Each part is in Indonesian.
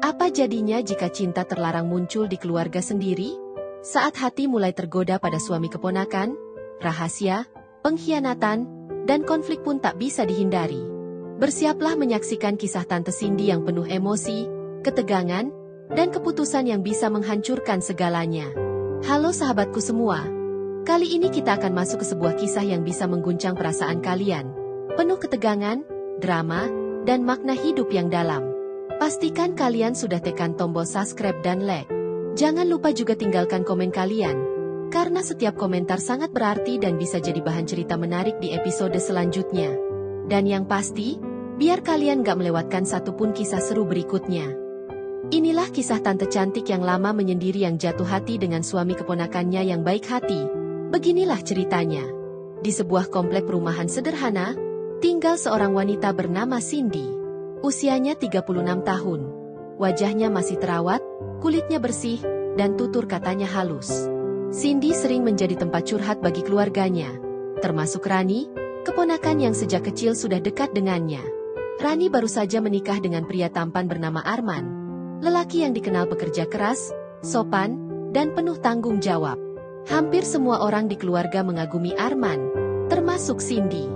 Apa jadinya jika cinta terlarang muncul di keluarga sendiri? Saat hati mulai tergoda pada suami keponakan, rahasia, pengkhianatan, dan konflik pun tak bisa dihindari. Bersiaplah menyaksikan kisah Tante Cindy yang penuh emosi, ketegangan, dan keputusan yang bisa menghancurkan segalanya. Halo sahabatku semua. Kali ini kita akan masuk ke sebuah kisah yang bisa mengguncang perasaan kalian. Penuh ketegangan, drama, dan makna hidup yang dalam. Pastikan kalian sudah tekan tombol subscribe dan like. Jangan lupa juga tinggalkan komen kalian, karena setiap komentar sangat berarti dan bisa jadi bahan cerita menarik di episode selanjutnya. Dan yang pasti, biar kalian gak melewatkan satupun kisah seru berikutnya. Inilah kisah tante cantik yang lama menyendiri yang jatuh hati dengan suami keponakannya yang baik hati. Beginilah ceritanya. Di sebuah komplek perumahan sederhana, tinggal seorang wanita bernama Cindy. Usianya 36 tahun. Wajahnya masih terawat, kulitnya bersih, dan tutur katanya halus. Cindy sering menjadi tempat curhat bagi keluarganya, termasuk Rani, keponakan yang sejak kecil sudah dekat dengannya. Rani baru saja menikah dengan pria tampan bernama Arman. Lelaki yang dikenal pekerja keras, sopan, dan penuh tanggung jawab. Hampir semua orang di keluarga mengagumi Arman, termasuk Cindy.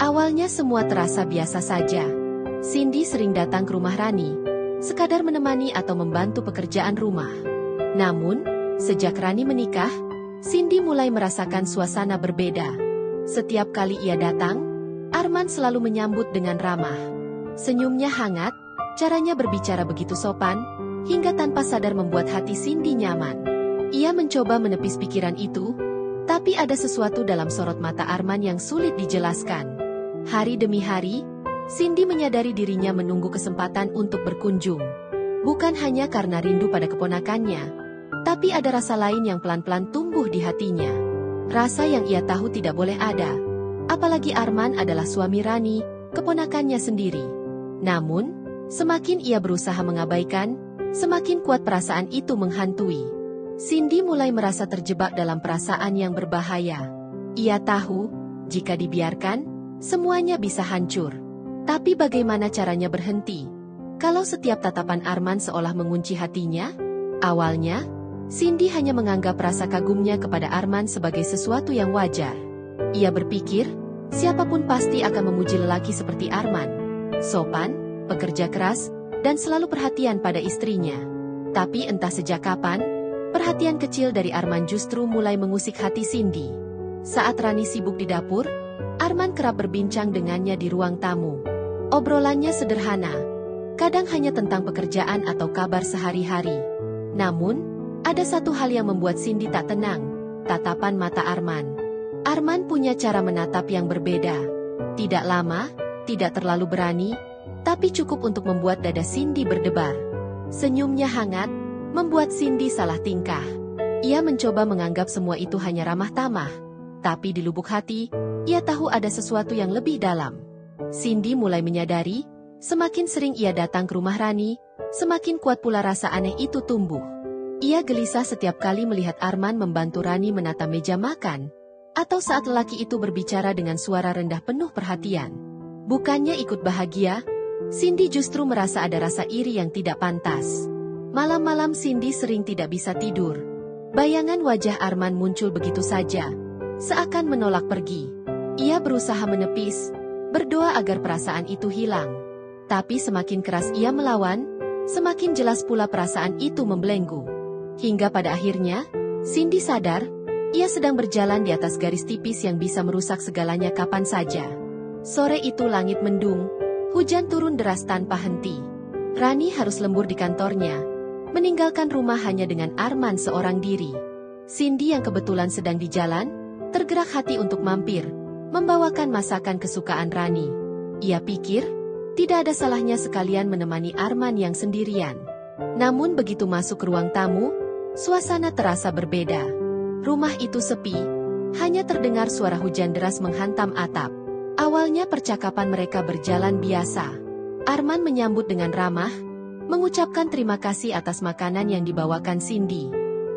Awalnya semua terasa biasa saja. Cindy sering datang ke rumah Rani, sekadar menemani atau membantu pekerjaan rumah. Namun, sejak Rani menikah, Cindy mulai merasakan suasana berbeda. Setiap kali ia datang, Arman selalu menyambut dengan ramah. Senyumnya hangat, caranya berbicara begitu sopan, hingga tanpa sadar membuat hati Cindy nyaman. Ia mencoba menepis pikiran itu, tapi ada sesuatu dalam sorot mata Arman yang sulit dijelaskan. Hari demi hari, Cindy menyadari dirinya menunggu kesempatan untuk berkunjung. Bukan hanya karena rindu pada keponakannya, tapi ada rasa lain yang pelan-pelan tumbuh di hatinya. Rasa yang ia tahu tidak boleh ada, apalagi Arman adalah suami Rani, keponakannya sendiri. Namun, semakin ia berusaha mengabaikan, semakin kuat perasaan itu menghantui. Cindy mulai merasa terjebak dalam perasaan yang berbahaya. Ia tahu, jika dibiarkan, semuanya bisa hancur. Tapi bagaimana caranya berhenti? Kalau setiap tatapan Arman seolah mengunci hatinya? Awalnya, Cindy hanya menganggap rasa kagumnya kepada Arman sebagai sesuatu yang wajar. Ia berpikir, siapapun pasti akan memuji lelaki seperti Arman. Sopan, pekerja keras, dan selalu perhatian pada istrinya. Tapi entah sejak kapan, perhatian kecil dari Arman justru mulai mengusik hati Cindy. Saat Rani sibuk di dapur, Arman kerap berbincang dengannya di ruang tamu. Obrolannya sederhana, kadang hanya tentang pekerjaan atau kabar sehari-hari. Namun, ada satu hal yang membuat Cindy tak tenang, tatapan mata Arman. Arman punya cara menatap yang berbeda. Tidak lama, tidak terlalu berani, tapi cukup untuk membuat dada Cindy berdebar. Senyumnya hangat, membuat Cindy salah tingkah. Ia mencoba menganggap semua itu hanya ramah tamah. Tapi di lubuk hati, ia tahu ada sesuatu yang lebih dalam. Cindy mulai menyadari, semakin sering ia datang ke rumah Rani, semakin kuat pula rasa aneh itu tumbuh. Ia gelisah setiap kali melihat Arman membantu Rani menata meja makan, atau saat lelaki itu berbicara dengan suara rendah penuh perhatian. Bukannya ikut bahagia, Cindy justru merasa ada rasa iri yang tidak pantas. Malam-malam Cindy sering tidak bisa tidur. Bayangan wajah Arman muncul begitu saja, seakan menolak pergi. Ia berusaha menepis, berdoa agar perasaan itu hilang. Tapi semakin keras ia melawan, semakin jelas pula perasaan itu membelenggu. Hingga pada akhirnya, Cindy sadar, ia sedang berjalan di atas garis tipis yang bisa merusak segalanya kapan saja. Sore itu langit mendung, hujan turun deras tanpa henti. Rani harus lembur di kantornya, meninggalkan rumah hanya dengan Arman seorang diri. Cindy yang kebetulan sedang di jalan, tergerak hati untuk mampir, membawakan masakan kesukaan Rani. Ia pikir, tidak ada salahnya sekalian menemani Arman yang sendirian. Namun begitu masuk ke ruang tamu, suasana terasa berbeda. Rumah itu sepi, hanya terdengar suara hujan deras menghantam atap. Awalnya percakapan mereka berjalan biasa. Arman menyambut dengan ramah, mengucapkan terima kasih atas makanan yang dibawakan Cindy.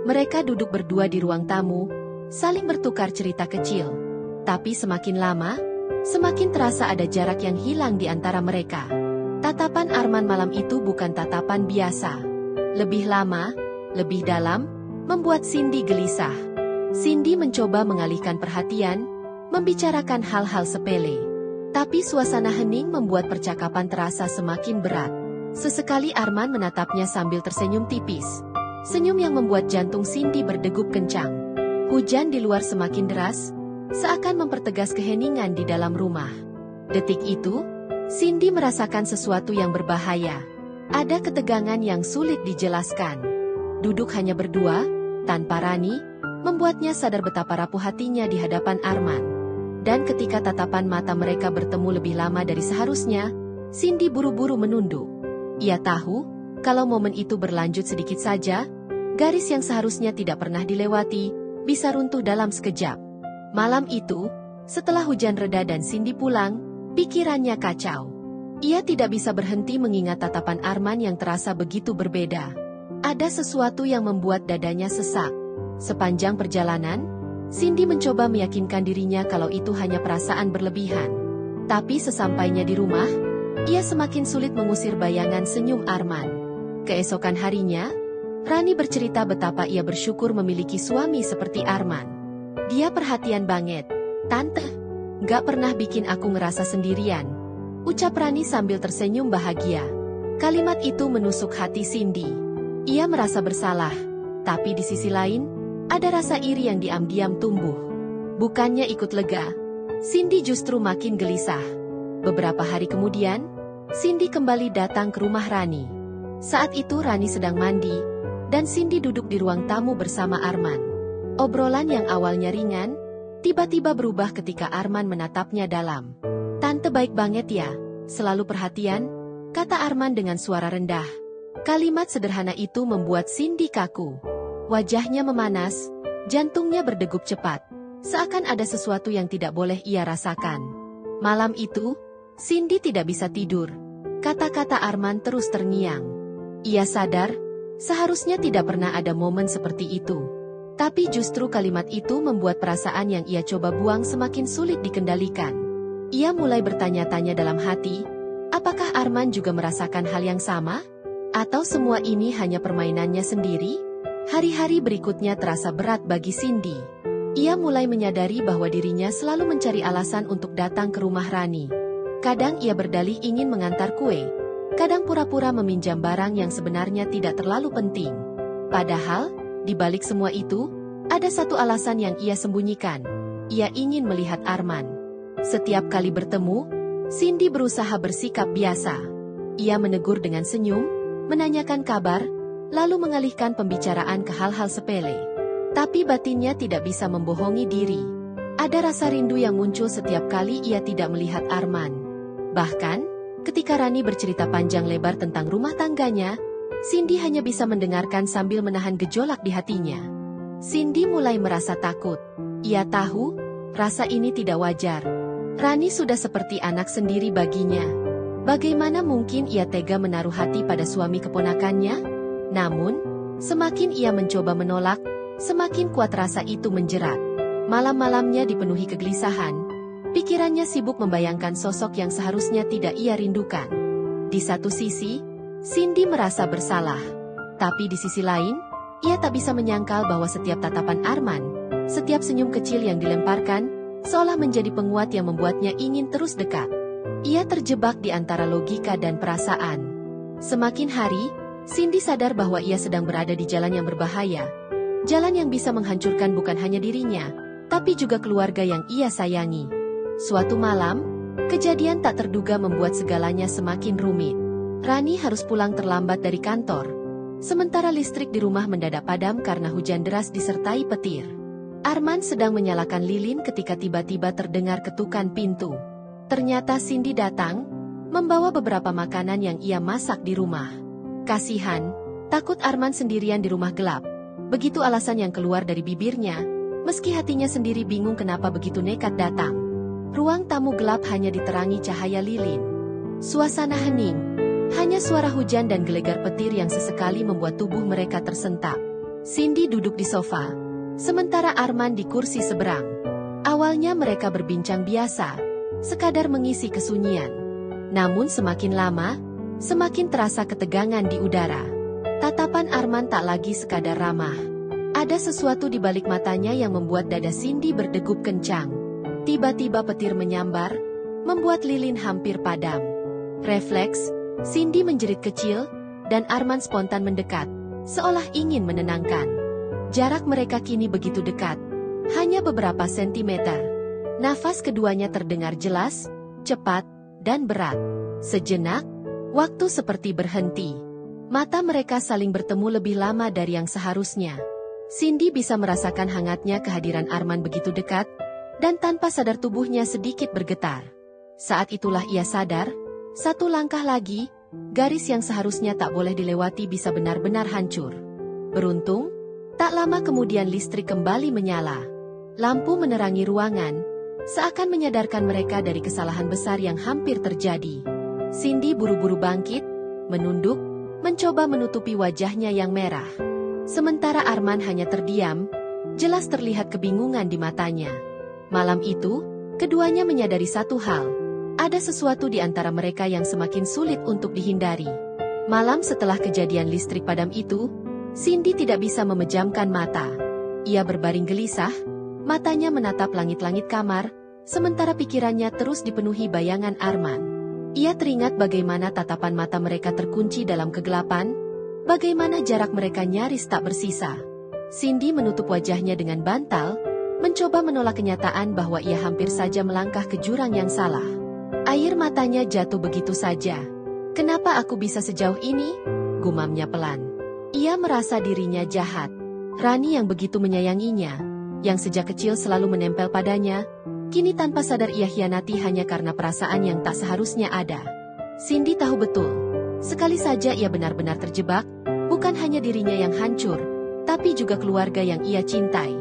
Mereka duduk berdua di ruang tamu, saling bertukar cerita kecil. Tapi semakin lama, semakin terasa ada jarak yang hilang di antara mereka. Tatapan Arman malam itu bukan tatapan biasa. Lebih lama, lebih dalam, membuat Cindy gelisah. Cindy mencoba mengalihkan perhatian, membicarakan hal-hal sepele. Tapi suasana hening membuat percakapan terasa semakin berat. Sesekali Arman menatapnya sambil tersenyum tipis. Senyum yang membuat jantung Cindy berdegup kencang. Hujan di luar semakin deras, seakan mempertegas keheningan di dalam rumah. Detik itu, Cindy merasakan sesuatu yang berbahaya. Ada ketegangan yang sulit dijelaskan. Duduk hanya berdua, tanpa Rani, membuatnya sadar betapa rapuh hatinya di hadapan Arman. Dan ketika tatapan mata mereka bertemu lebih lama dari seharusnya, Cindy buru-buru menunduk. Ia tahu, kalau momen itu berlanjut sedikit saja, garis yang seharusnya tidak pernah dilewati, bisa runtuh dalam sekejap. Malam itu, setelah hujan reda dan Cindy pulang, pikirannya kacau. Ia tidak bisa berhenti mengingat tatapan Arman yang terasa begitu berbeda. Ada sesuatu yang membuat dadanya sesak. Sepanjang perjalanan, Cindy mencoba meyakinkan dirinya kalau itu hanya perasaan berlebihan. Tapi sesampainya di rumah, ia semakin sulit mengusir bayangan senyum Arman. Keesokan harinya, Rani bercerita betapa ia bersyukur memiliki suami seperti Arman. Dia perhatian banget. "Tante, gak pernah bikin aku ngerasa sendirian," ucap Rani sambil tersenyum bahagia. Kalimat itu menusuk hati Cindy. Ia merasa bersalah, tapi di sisi lain, ada rasa iri yang diam-diam tumbuh. Bukannya ikut lega, Cindy justru makin gelisah. Beberapa hari kemudian, Cindy kembali datang ke rumah Rani. Saat itu Rani sedang mandi, dan Cindy duduk di ruang tamu bersama Arman. Obrolan yang awalnya ringan, tiba-tiba berubah ketika Arman menatapnya dalam. "Tante baik banget ya, selalu perhatian," kata Arman dengan suara rendah. Kalimat sederhana itu membuat Cindy kaku. Wajahnya memanas, jantungnya berdegup cepat. Seakan ada sesuatu yang tidak boleh ia rasakan. Malam itu, Cindy tidak bisa tidur. Kata-kata Arman terus terngiang. Ia sadar, seharusnya tidak pernah ada momen seperti itu. Tapi justru kalimat itu membuat perasaan yang ia coba buang semakin sulit dikendalikan. Ia mulai bertanya-tanya dalam hati, apakah Arman juga merasakan hal yang sama? Atau semua ini hanya permainannya sendiri? Hari-hari berikutnya terasa berat bagi Cindy. Ia mulai menyadari bahwa dirinya selalu mencari alasan untuk datang ke rumah Rani. Kadang ia berdalih ingin mengantar kue, kadang pura-pura meminjam barang yang sebenarnya tidak terlalu penting. Padahal, di balik semua itu, ada satu alasan yang ia sembunyikan. Ia ingin melihat Arman. Setiap kali bertemu, Cindy berusaha bersikap biasa. Ia menegur dengan senyum, menanyakan kabar, lalu mengalihkan pembicaraan ke hal-hal sepele. Tapi batinnya tidak bisa membohongi diri. Ada rasa rindu yang muncul setiap kali ia tidak melihat Arman. Bahkan, ketika Rani bercerita panjang lebar tentang rumah tangganya, Cindy hanya bisa mendengarkan sambil menahan gejolak di hatinya. Cindy mulai merasa takut. Ia tahu, rasa ini tidak wajar. Rani sudah seperti anak sendiri baginya. Bagaimana mungkin ia tega menaruh hati pada suami keponakannya? Namun, semakin ia mencoba menolak, semakin kuat rasa itu menjerat. Malam-malamnya dipenuhi kegelisahan. Pikirannya sibuk membayangkan sosok yang seharusnya tidak ia rindukan. Di satu sisi, Cindy merasa bersalah. Tapi di sisi lain, ia tak bisa menyangkal bahwa setiap tatapan Arman, setiap senyum kecil yang dilemparkan, seolah menjadi penguat yang membuatnya ingin terus dekat. Ia terjebak di antara logika dan perasaan. Semakin hari, Cindy sadar bahwa ia sedang berada di jalan yang berbahaya. Jalan yang bisa menghancurkan bukan hanya dirinya, tapi juga keluarga yang ia sayangi. Suatu malam, kejadian tak terduga membuat segalanya semakin rumit. Rani harus pulang terlambat dari kantor. Sementara listrik di rumah mendadak padam karena hujan deras disertai petir. Arman sedang menyalakan lilin ketika tiba-tiba terdengar ketukan pintu. Ternyata Cindy datang, membawa beberapa makanan yang ia masak di rumah. Kasihan, takut Arman sendirian di rumah gelap. Begitu alasan yang keluar dari bibirnya, meski hatinya sendiri bingung kenapa begitu nekat datang. Ruang tamu gelap hanya diterangi cahaya lilin. Suasana hening, hanya suara hujan dan gelegar petir yang sesekali membuat tubuh mereka tersentak. Cindy duduk di sofa, sementara Arman di kursi seberang. Awalnya mereka berbincang biasa, sekadar mengisi kesunyian. Namun semakin lama, Semakin terasa ketegangan di udara. Tatapan Arman tak lagi sekadar ramah. Ada sesuatu di balik matanya yang membuat dada Cindy berdegup kencang. Tiba-tiba petir menyambar, membuat lilin hampir padam. Refleks, Cindy menjerit kecil, dan Arman spontan mendekat, seolah ingin menenangkan. Jarak mereka kini begitu dekat, hanya beberapa sentimeter. Nafas keduanya terdengar jelas, cepat, dan berat. Sejenak, waktu seperti berhenti. Mata mereka saling bertemu lebih lama dari yang seharusnya. Cindy bisa merasakan hangatnya kehadiran Arman begitu dekat, dan tanpa sadar tubuhnya sedikit bergetar. Saat itulah ia sadar, satu langkah lagi, garis yang seharusnya tak boleh dilewati bisa benar-benar hancur. Beruntung, tak lama kemudian listrik kembali menyala. Lampu menerangi ruangan, seakan menyadarkan mereka dari kesalahan besar yang hampir terjadi. Cindy buru-buru bangkit, menunduk, mencoba menutupi wajahnya yang merah. Sementara Arman hanya terdiam, jelas terlihat kebingungan di matanya. Malam itu, keduanya menyadari satu hal. Ada sesuatu di antara mereka yang semakin sulit untuk dihindari. Malam setelah kejadian listrik padam itu, Cindy tidak bisa memejamkan mata. Ia berbaring gelisah, matanya menatap langit-langit kamar, sementara pikirannya terus dipenuhi bayangan Arman. Ia teringat bagaimana tatapan mata mereka terkunci dalam kegelapan, bagaimana jarak mereka nyaris tak bersisa. Cindy menutup wajahnya dengan bantal, mencoba menolak kenyataan bahwa ia hampir saja melangkah ke jurang yang salah. Air matanya jatuh begitu saja. "Kenapa aku bisa sejauh ini?" gumamnya pelan. Ia merasa dirinya jahat. Rani yang begitu menyayanginya, yang sejak kecil selalu menempel padanya, kini tanpa sadar ia hianati hanya karena perasaan yang tak seharusnya ada. Cindy tahu betul, sekali saja ia benar-benar terjebak, bukan hanya dirinya yang hancur, tapi juga keluarga yang ia cintai.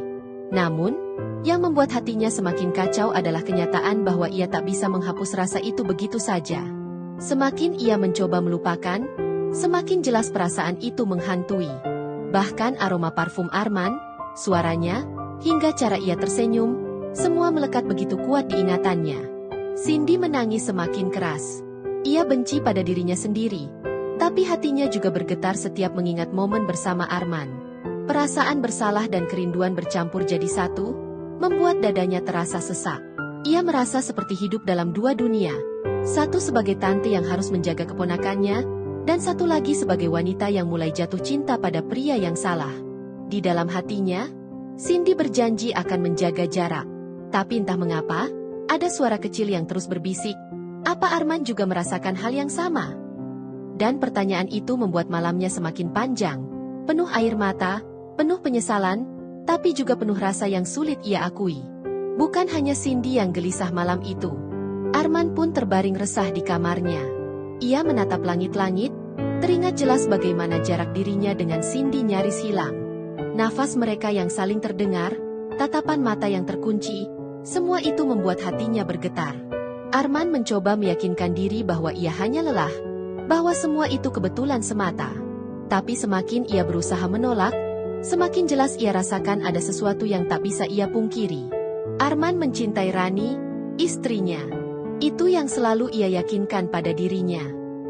Namun, yang membuat hatinya semakin kacau adalah kenyataan bahwa ia tak bisa menghapus rasa itu begitu saja. Semakin ia mencoba melupakan, semakin jelas perasaan itu menghantui. Bahkan aroma parfum Arman, suaranya, hingga cara ia tersenyum, semua melekat begitu kuat di ingatannya. Cindy menangis semakin keras. Ia benci pada dirinya sendiri, tapi hatinya juga bergetar setiap mengingat momen bersama Arman. Perasaan bersalah dan kerinduan bercampur jadi satu, membuat dadanya terasa sesak. Ia merasa seperti hidup dalam dua dunia. Satu sebagai tante yang harus menjaga keponakannya, dan satu lagi sebagai wanita yang mulai jatuh cinta pada pria yang salah. Di dalam hatinya, Cindy berjanji akan menjaga jarak. Tapi entah mengapa, ada suara kecil yang terus berbisik, apa Arman juga merasakan hal yang sama? Dan pertanyaan itu membuat malamnya semakin panjang, penuh air mata, penuh penyesalan, tapi juga penuh rasa yang sulit ia akui. Bukan hanya Cindy yang gelisah malam itu. Arman pun terbaring resah di kamarnya. Ia menatap langit-langit, teringat jelas bagaimana jarak dirinya dengan Cindy nyaris hilang. Nafas mereka yang saling terdengar, tatapan mata yang terkunci, semua itu membuat hatinya bergetar. Arman mencoba meyakinkan diri bahwa ia hanya lelah, bahwa semua itu kebetulan semata. Tapi semakin ia berusaha menolak, semakin jelas ia rasakan ada sesuatu yang tak bisa ia pungkiri. Arman mencintai Rani, istrinya. Itu yang selalu ia yakinkan pada dirinya.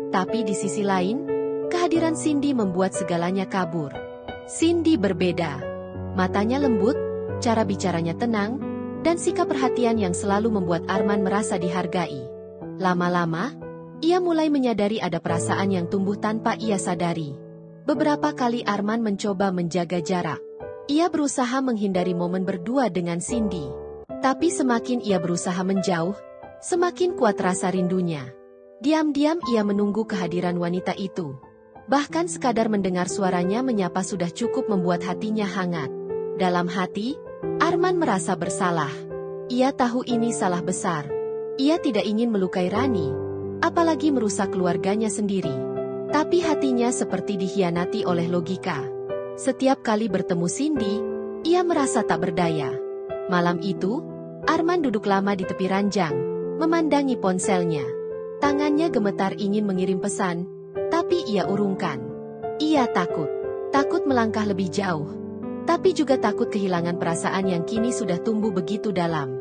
Tapi di sisi lain, kehadiran Cindy membuat segalanya kabur. Cindy berbeda. Matanya lembut, cara bicaranya tenang, dan sikap perhatian yang selalu membuat Arman merasa dihargai. Lama-lama, ia mulai menyadari ada perasaan yang tumbuh tanpa ia sadari. Beberapa kali Arman mencoba menjaga jarak. Ia berusaha menghindari momen berdua dengan Cindy. Tapi semakin ia berusaha menjauh, semakin kuat rasa rindunya. Diam-diam ia menunggu kehadiran wanita itu. Bahkan sekadar mendengar suaranya menyapa sudah cukup membuat hatinya hangat. Dalam hati, Arman merasa bersalah. Ia tahu ini salah besar. Ia tidak ingin melukai Rani, apalagi merusak keluarganya sendiri. Tapi hatinya seperti dikhianati oleh logika. Setiap kali bertemu Cindy, ia merasa tak berdaya. Malam itu, Arman duduk lama di tepi ranjang, memandangi ponselnya. Tangannya gemetar ingin mengirim pesan, tapi ia urungkan. Ia takut. Takut melangkah lebih jauh. Tapi juga takut kehilangan perasaan yang kini sudah tumbuh begitu dalam.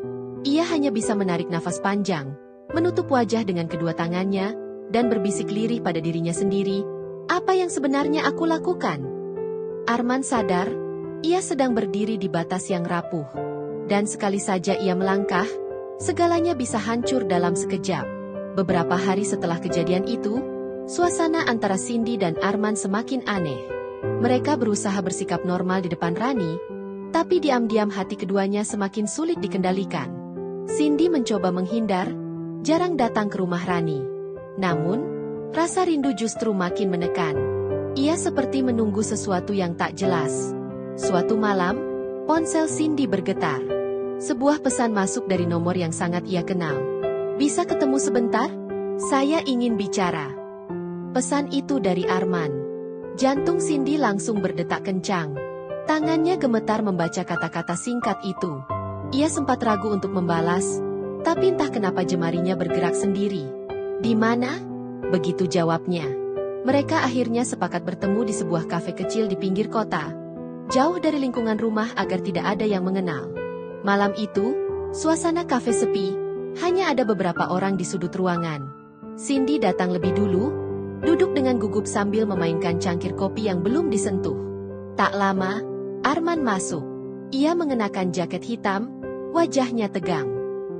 Ia hanya bisa menarik nafas panjang, menutup wajah dengan kedua tangannya, dan berbisik lirih pada dirinya sendiri, apa yang sebenarnya aku lakukan? Arman sadar, ia sedang berdiri di batas yang rapuh. Dan sekali saja ia melangkah, segalanya bisa hancur dalam sekejap. Beberapa hari setelah kejadian itu, suasana antara Cindy dan Arman semakin aneh. Mereka berusaha bersikap normal di depan Rani, tapi diam-diam hati keduanya semakin sulit dikendalikan. Cindy mencoba menghindar, jarang datang ke rumah Rani. Namun, rasa rindu justru makin menekan. Ia seperti menunggu sesuatu yang tak jelas. Suatu malam, ponsel Cindy bergetar. Sebuah pesan masuk dari nomor yang sangat ia kenal. "Bisa ketemu sebentar? Saya ingin bicara." Pesan itu dari Arman. Jantung Cindy langsung berdetak kencang. Tangannya gemetar membaca kata-kata singkat itu. Ia sempat ragu untuk membalas, tapi entah kenapa jemarinya bergerak sendiri. "Di mana?" Begitu jawabnya. Mereka akhirnya sepakat bertemu di sebuah kafe kecil di pinggir kota, jauh dari lingkungan rumah agar tidak ada yang mengenal. Malam itu, suasana kafe sepi, hanya ada beberapa orang di sudut ruangan. Cindy datang lebih dulu, duduk dengan gugup sambil memainkan cangkir kopi yang belum disentuh. Tak lama, Arman masuk. Ia mengenakan jaket hitam, wajahnya tegang.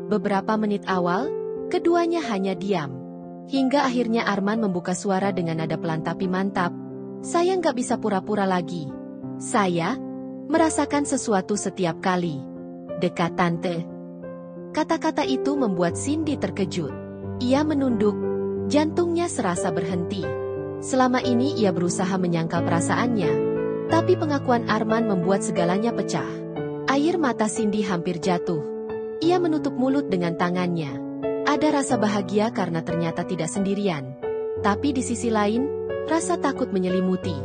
Beberapa menit awal, keduanya hanya diam. Hingga akhirnya Arman membuka suara dengan nada pelan tapi mantap. "Saya nggak bisa pura-pura lagi. Saya merasakan sesuatu setiap kali dekat tante." Kata-kata itu membuat Cindy terkejut. Ia menunduk, jantungnya serasa berhenti. Selama ini ia berusaha menyangkal perasaannya, tapi pengakuan Arman membuat segalanya pecah. Air mata Cindy hampir jatuh. Ia menutup mulut dengan tangannya. Ada rasa bahagia karena ternyata tidak sendirian. Tapi di sisi lain, rasa takut menyelimuti.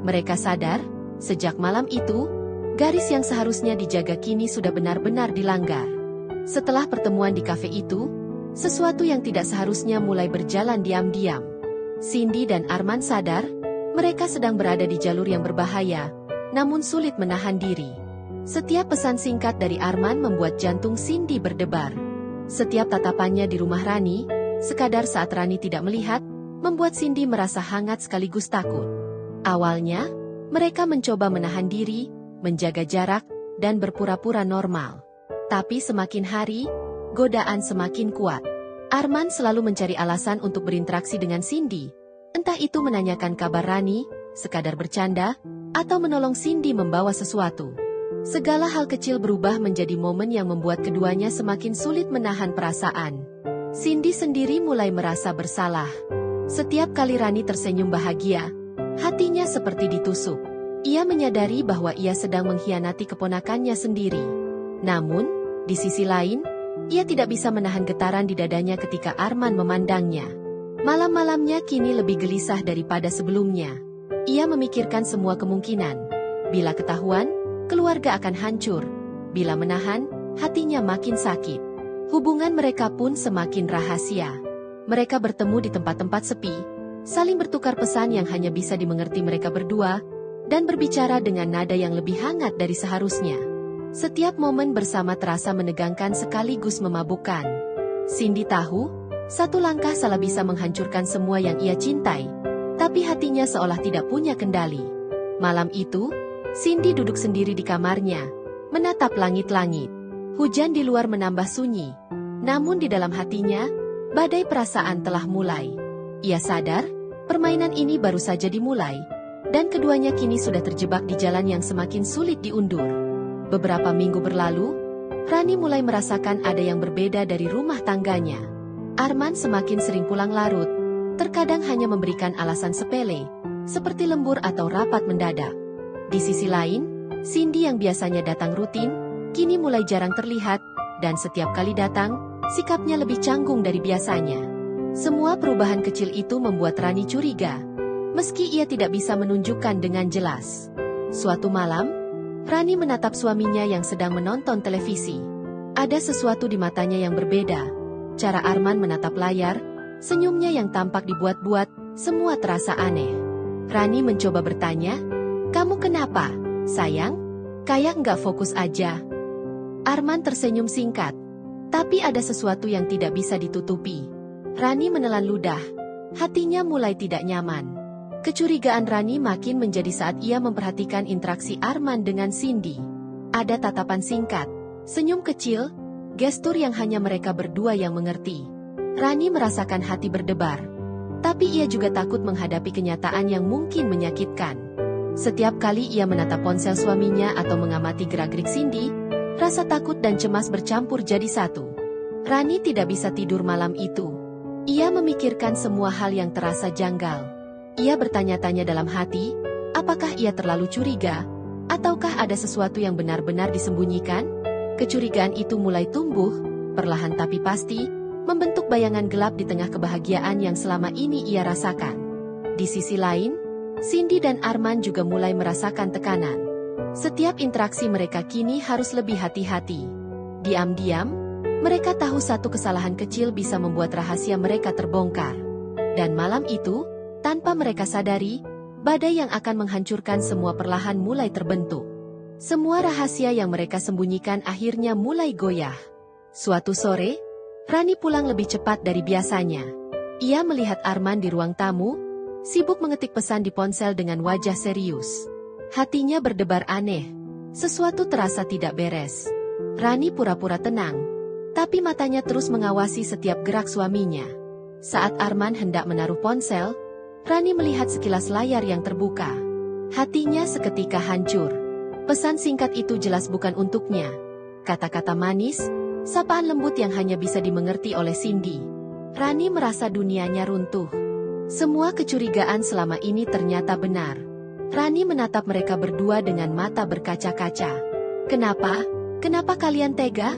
Mereka sadar, sejak malam itu, garis yang seharusnya dijaga kini sudah benar-benar dilanggar. Setelah pertemuan di kafe itu, sesuatu yang tidak seharusnya mulai berjalan diam-diam. Cindy dan Arman sadar, mereka sedang berada di jalur yang berbahaya, namun sulit menahan diri. Setiap pesan singkat dari Arman membuat jantung Cindy berdebar. Setiap tatapannya di rumah Rani, sekadar saat Rani tidak melihat, membuat Cindy merasa hangat sekaligus takut. Awalnya, mereka mencoba menahan diri, menjaga jarak, dan berpura-pura normal. Tapi semakin hari, godaan semakin kuat. Arman selalu mencari alasan untuk berinteraksi dengan Cindy. Entah itu menanyakan kabar Rani, sekadar bercanda, atau menolong Cindy membawa sesuatu. Segala hal kecil berubah menjadi momen yang membuat keduanya semakin sulit menahan perasaan. Cindy sendiri mulai merasa bersalah. Setiap kali Rani tersenyum bahagia, hatinya seperti ditusuk. Ia menyadari bahwa ia sedang mengkhianati keponakannya sendiri. Namun, di sisi lain, ia tidak bisa menahan getaran di dadanya ketika Arman memandangnya. Malam-malamnya kini lebih gelisah daripada sebelumnya. Ia memikirkan semua kemungkinan. Bila ketahuan, keluarga akan hancur. Bila menahan, hatinya makin sakit. Hubungan mereka pun semakin rahasia. Mereka bertemu di tempat-tempat sepi, saling bertukar pesan yang hanya bisa dimengerti mereka berdua, dan berbicara dengan nada yang lebih hangat dari seharusnya. Setiap momen bersama terasa menegangkan sekaligus memabukkan. Cindy tahu, satu langkah salah bisa menghancurkan semua yang ia cintai, tapi hatinya seolah tidak punya kendali. Malam itu, Cindy duduk sendiri di kamarnya, menatap langit-langit. Hujan di luar menambah sunyi, namun di dalam hatinya, badai perasaan telah mulai. Ia sadar, permainan ini baru saja dimulai, dan keduanya kini sudah terjebak di jalan yang semakin sulit diundur. Beberapa minggu berlalu, Rani mulai merasakan ada yang berbeda dari rumah tangganya. Arman semakin sering pulang larut, terkadang hanya memberikan alasan sepele, seperti lembur atau rapat mendadak. Di sisi lain, Cindy yang biasanya datang rutin, kini mulai jarang terlihat, dan setiap kali datang, sikapnya lebih canggung dari biasanya. Semua perubahan kecil itu membuat Rani curiga, meski ia tidak bisa menunjukkan dengan jelas. Suatu malam, Rani menatap suaminya yang sedang menonton televisi. Ada sesuatu di matanya yang berbeda. Cara Arman menatap layar, senyumnya yang tampak dibuat-buat, semua terasa aneh. Rani mencoba bertanya, "Kamu kenapa, sayang? Kayak nggak fokus aja." Arman tersenyum singkat, tapi ada sesuatu yang tidak bisa ditutupi. Rani menelan ludah. Hatinya mulai tidak nyaman. Kecurigaan Rani makin menjadi saat ia memperhatikan interaksi Arman dengan Cindy. Ada tatapan singkat, senyum kecil, gestur yang hanya mereka berdua yang mengerti. Rani merasakan hati berdebar. Tapi ia juga takut menghadapi kenyataan yang mungkin menyakitkan. Setiap kali ia menatap ponsel suaminya atau mengamati gerak-gerik Cindy, rasa takut dan cemas bercampur jadi satu. Rani tidak bisa tidur malam itu. Ia memikirkan semua hal yang terasa janggal. Ia bertanya-tanya dalam hati, apakah ia terlalu curiga, ataukah ada sesuatu yang benar-benar disembunyikan? Kecurigaan itu mulai tumbuh, perlahan tapi pasti, membentuk bayangan gelap di tengah kebahagiaan yang selama ini ia rasakan. Di sisi lain, Cindy dan Arman juga mulai merasakan tekanan. Setiap interaksi mereka kini harus lebih hati-hati. Diam-diam, mereka tahu satu kesalahan kecil bisa membuat rahasia mereka terbongkar. Dan malam itu, tanpa mereka sadari, badai yang akan menghancurkan semua perlahan mulai terbentuk. Semua rahasia yang mereka sembunyikan akhirnya mulai goyah. Suatu sore, Rani pulang lebih cepat dari biasanya. Ia melihat Arman di ruang tamu, sibuk mengetik pesan di ponsel dengan wajah serius. Hatinya berdebar aneh. Sesuatu terasa tidak beres. Rani pura-pura tenang, tapi matanya terus mengawasi setiap gerak suaminya. Saat Arman hendak menaruh ponsel, Rani melihat sekilas layar yang terbuka. Hatinya seketika hancur. Pesan singkat itu jelas bukan untuknya. Kata-kata manis, sapaan lembut yang hanya bisa dimengerti oleh Cindy. Rani merasa dunianya runtuh. Semua kecurigaan selama ini ternyata benar. Rani menatap mereka berdua dengan mata berkaca-kaca. Kenapa? Kenapa kalian tega?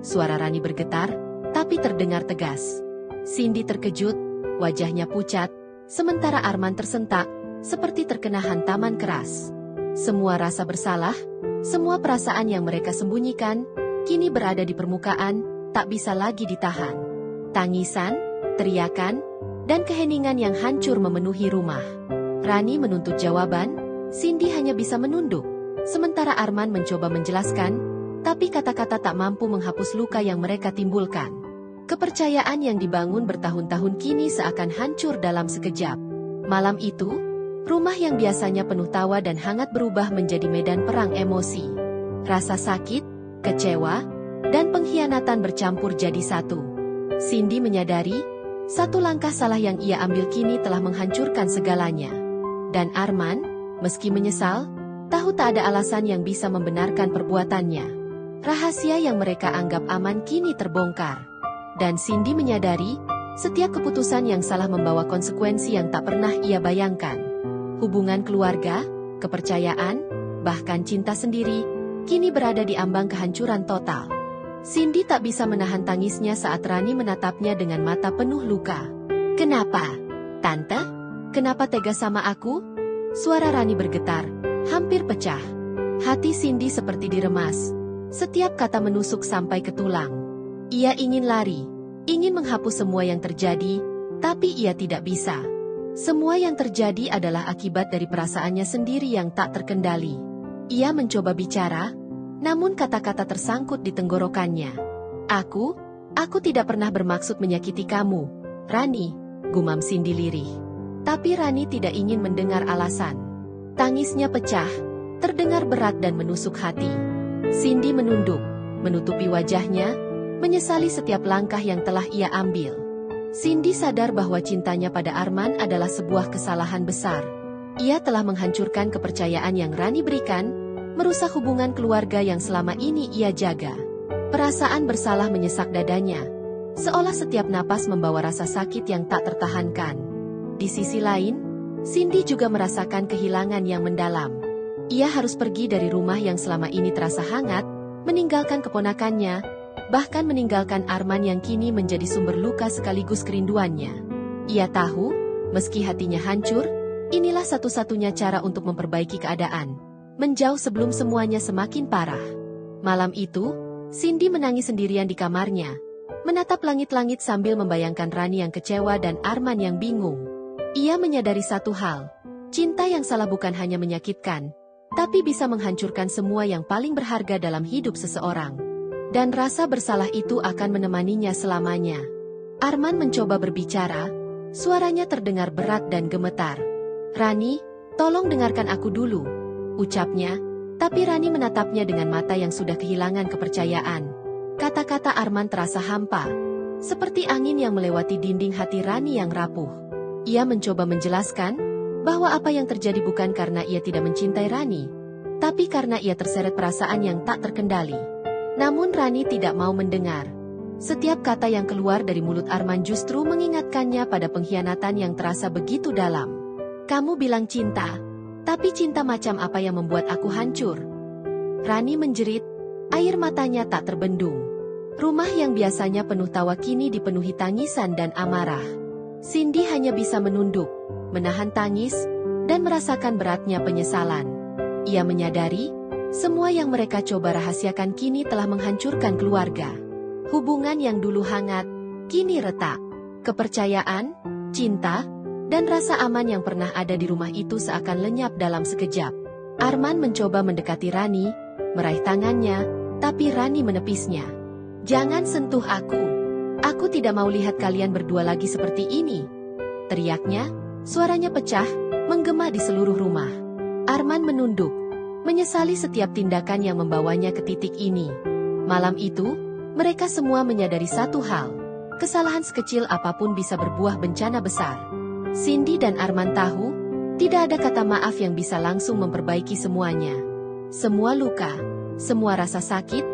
Suara Rani bergetar, tapi terdengar tegas. Cindy terkejut, wajahnya pucat, sementara Arman tersentak, seperti terkena hantaman keras. Semua rasa bersalah, semua perasaan yang mereka sembunyikan, kini berada di permukaan, tak bisa lagi ditahan. Tangisan, teriakan, dan keheningan yang hancur memenuhi rumah. Rani menuntut jawaban, Cindy hanya bisa menunduk. Sementara Arman mencoba menjelaskan, tapi kata-kata tak mampu menghapus luka yang mereka timbulkan. Kepercayaan yang dibangun bertahun-tahun kini seakan hancur dalam sekejap. Malam itu, rumah yang biasanya penuh tawa dan hangat berubah menjadi medan perang emosi. Rasa sakit, kecewa, dan pengkhianatan bercampur jadi satu. Cindy menyadari, satu langkah salah yang ia ambil kini telah menghancurkan segalanya. Dan Arman, meski menyesal, tahu tak ada alasan yang bisa membenarkan perbuatannya. Rahasia yang mereka anggap aman kini terbongkar. Dan Cindy menyadari, setiap keputusan yang salah membawa konsekuensi yang tak pernah ia bayangkan. Hubungan keluarga, kepercayaan, bahkan cinta sendiri, kini berada di ambang kehancuran total. Cindy tak bisa menahan tangisnya saat Rani menatapnya dengan mata penuh luka. Kenapa? Tante? Kenapa tega sama aku? Suara Rani bergetar, hampir pecah. Hati Cindy seperti diremas. Setiap kata menusuk sampai ke tulang. Ia ingin lari, ingin menghapus semua yang terjadi, tapi ia tidak bisa. Semua yang terjadi adalah akibat dari perasaannya sendiri yang tak terkendali. Ia mencoba bicara, namun kata-kata tersangkut di tenggorokannya. Aku tidak pernah bermaksud menyakiti kamu, Rani, gumam Cindy lirih. Tapi Rani tidak ingin mendengar alasan. Tangisnya pecah, terdengar berat dan menusuk hati. Cindy menunduk, menutupi wajahnya, menyesali setiap langkah yang telah ia ambil. Cindy sadar bahwa cintanya pada Arman adalah sebuah kesalahan besar. Ia telah menghancurkan kepercayaan yang Rani berikan, merusak hubungan keluarga yang selama ini ia jaga. Perasaan bersalah menyesak dadanya, seolah setiap napas membawa rasa sakit yang tak tertahankan. Di sisi lain, Cindy juga merasakan kehilangan yang mendalam. Ia harus pergi dari rumah yang selama ini terasa hangat, meninggalkan keponakannya, bahkan meninggalkan Arman yang kini menjadi sumber luka sekaligus kerinduannya. Ia tahu, meski hatinya hancur, inilah satu-satunya cara untuk memperbaiki keadaan. Menjauh sebelum semuanya semakin parah. Malam itu, Cindy menangis sendirian di kamarnya, menatap langit-langit sambil membayangkan Rani yang kecewa dan Arman yang bingung. Ia menyadari satu hal, cinta yang salah bukan hanya menyakitkan, tapi bisa menghancurkan semua yang paling berharga dalam hidup seseorang. Dan rasa bersalah itu akan menemaninya selamanya. Arman mencoba berbicara, Suaranya terdengar berat dan gemetar. "Rani, tolong dengarkan aku dulu," ucapnya, tapi Rani menatapnya dengan mata yang sudah kehilangan kepercayaan. Kata-kata Arman terasa hampa, seperti angin yang melewati dinding hati Rani yang rapuh. Ia mencoba menjelaskan bahwa apa yang terjadi bukan karena ia tidak mencintai Rani, tapi karena ia terseret perasaan yang tak terkendali. Namun Rani tidak mau mendengar. Setiap kata yang keluar dari mulut Arman justru mengingatkannya pada pengkhianatan yang terasa begitu dalam. "Kamu bilang cinta, tapi cinta macam apa yang membuat aku hancur?" Rani menjerit, air matanya tak terbendung. Rumah yang biasanya penuh tawa kini dipenuhi tangisan dan amarah. Cindy hanya bisa menunduk, menahan tangis, dan merasakan beratnya penyesalan. Ia menyadari, semua yang mereka coba rahasiakan kini telah menghancurkan keluarga. Hubungan yang dulu hangat, kini retak. Kepercayaan, cinta, dan rasa aman yang pernah ada di rumah itu seakan lenyap dalam sekejap. Arman mencoba mendekati Rani, meraih tangannya, tapi Rani menepisnya. "Jangan sentuh aku. Aku tidak mau lihat kalian berdua lagi seperti ini," teriaknya. Suaranya pecah, menggema di seluruh rumah. Arman menunduk, menyesali setiap tindakan yang membawanya ke titik ini. Malam itu, mereka semua menyadari satu hal, kesalahan sekecil apapun bisa berbuah bencana besar. Cindy dan Arman tahu, tidak ada kata maaf yang bisa langsung memperbaiki semuanya. Semua luka, semua rasa sakit,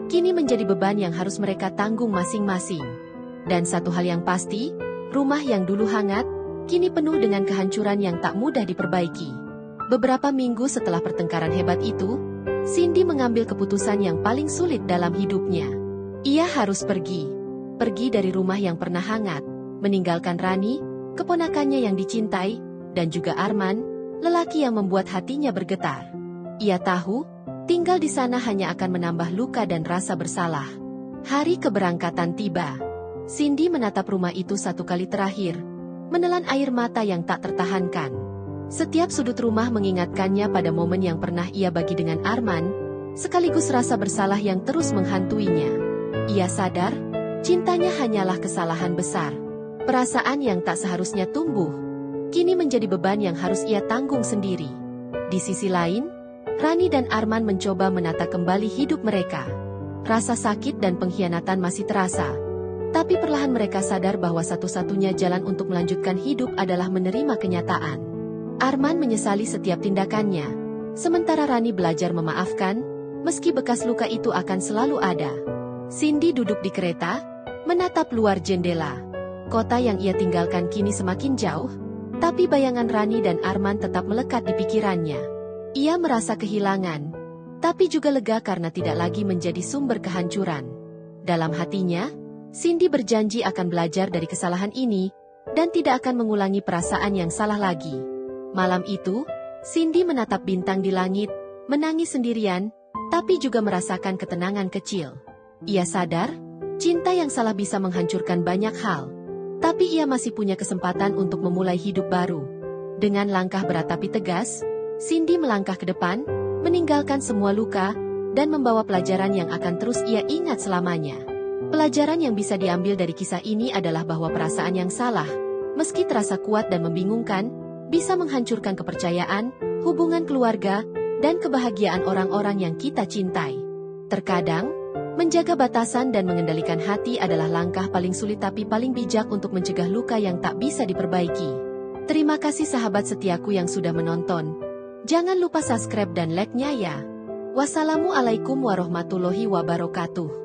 kini menjadi beban yang harus mereka tanggung masing-masing. Dan satu hal yang pasti, rumah yang dulu hangat, kini penuh dengan kehancuran yang tak mudah diperbaiki. Beberapa minggu setelah pertengkaran hebat itu, Cindy mengambil keputusan yang paling sulit dalam hidupnya. Ia harus pergi dari rumah yang pernah hangat, meninggalkan Rani, keponakannya yang dicintai, dan juga Arman, lelaki yang membuat hatinya bergetar. Ia tahu, tinggal di sana hanya akan menambah luka dan rasa bersalah. Hari keberangkatan tiba. Cindy menatap rumah itu satu kali terakhir, menelan air mata yang tak tertahankan. Setiap sudut rumah mengingatkannya pada momen yang pernah ia bagi dengan Arman, sekaligus rasa bersalah yang terus menghantuinya. Ia sadar, cintanya hanyalah kesalahan besar. Perasaan yang tak seharusnya tumbuh, kini menjadi beban yang harus ia tanggung sendiri. Di sisi lain, Rani dan Arman mencoba menata kembali hidup mereka. Rasa sakit dan pengkhianatan masih terasa, tapi perlahan mereka sadar bahwa satu-satunya jalan untuk melanjutkan hidup adalah menerima kenyataan. Arman menyesali setiap tindakannya, sementara Rani belajar memaafkan, meski bekas luka itu akan selalu ada. Cindy duduk di kereta, menatap luar jendela. Kota yang ia tinggalkan kini semakin jauh, tapi bayangan Rani dan Arman tetap melekat di pikirannya. Ia merasa kehilangan, tapi juga lega karena tidak lagi menjadi sumber kehancuran. Dalam hatinya, Cindy berjanji akan belajar dari kesalahan ini, dan tidak akan mengulangi perasaan yang salah lagi. Malam itu, Cindy menatap bintang di langit, menangis sendirian, tapi juga merasakan ketenangan kecil. Ia sadar, cinta yang salah bisa menghancurkan banyak hal, tapi ia masih punya kesempatan untuk memulai hidup baru. Dengan langkah berat tapi tegas, Cindy melangkah ke depan, meninggalkan semua luka, dan membawa pelajaran yang akan terus ia ingat selamanya. Pelajaran yang bisa diambil dari kisah ini adalah bahwa perasaan yang salah, meski terasa kuat dan membingungkan, bisa menghancurkan kepercayaan, hubungan keluarga, dan kebahagiaan orang-orang yang kita cintai. Terkadang, menjaga batasan dan mengendalikan hati adalah langkah paling sulit tapi paling bijak untuk mencegah luka yang tak bisa diperbaiki. Terima kasih sahabat setiaku yang sudah menonton. Jangan lupa subscribe dan like-nya ya. Wassalamualaikum warahmatullahi wabarakatuh.